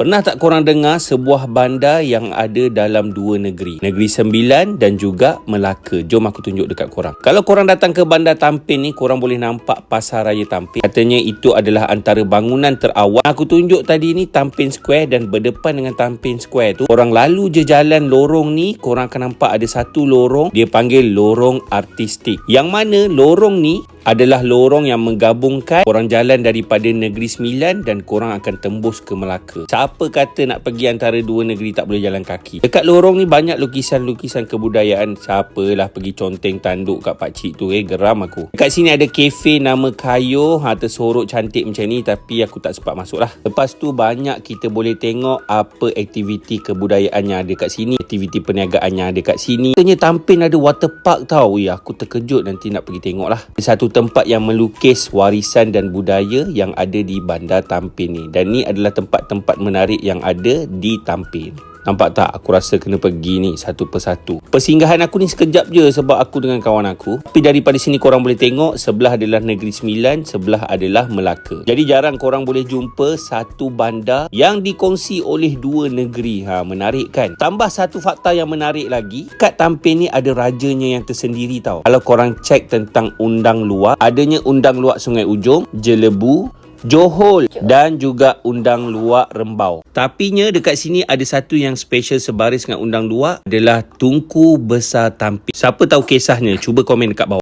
Pernah tak korang dengar sebuah bandar yang ada dalam dua negeri? Negeri Sembilan dan juga Melaka. Jom aku tunjuk dekat korang. Kalau korang datang ke bandar Tampin ni, korang boleh nampak Pasar Raya Tampin. Katanya itu adalah antara bangunan terawal. Aku tunjuk tadi ni Tampin Square, dan berdepan dengan Tampin Square tu, korang lalu je jalan lorong ni, korang akan nampak ada satu lorong, dia panggil lorong artistik. Yang mana lorong ni adalah lorong yang menggabungkan korang jalan daripada Negeri Sembilan dan korang akan tembus ke Melaka. Siapa kata nak pergi antara dua negeri tak boleh jalan kaki? Dekat lorong ni banyak lukisan-lukisan kebudayaan. Siapalah pergi conteng tanduk kat pakcik tu, geram aku. Dekat sini ada kafe nama Kayo, tersorok cantik macam ni, tapi aku tak sempat masuk lah. Lepas tu banyak kita boleh tengok apa aktiviti kebudayaan yang ada kat sini, aktiviti perniagaan yang ada kat sini. Katanya Tampin ada water park tau. Aku terkejut, nanti nak pergi tengok lah. Satu tempat yang melukis warisan dan budaya yang ada di Bandar Tampin ni. Dan ni adalah tempat-tempat menarik yang ada di Tampin. Nampak tak? Aku rasa kena pergi ni satu persatu. Persinggahan aku ni sekejap je sebab aku dengan kawan aku. Tapi daripada sini korang boleh tengok, sebelah adalah Negeri Sembilan, sebelah adalah Melaka. Jadi jarang korang boleh jumpa satu bandar yang dikongsi oleh dua negeri. Menarik kan? Tambah satu fakta yang menarik lagi, kat Tampin ni ada rajanya yang tersendiri tau. Kalau korang cek tentang undang luak, adanya undang luak Sungai Ujong, Jelebu, Johor dan juga undang luak Rembau. Tapinya dekat sini ada satu yang special sebaris dengan undang luak, adalah Tunku Besar Tampin. Siapa tahu kisahnya? Cuba komen dekat bawah.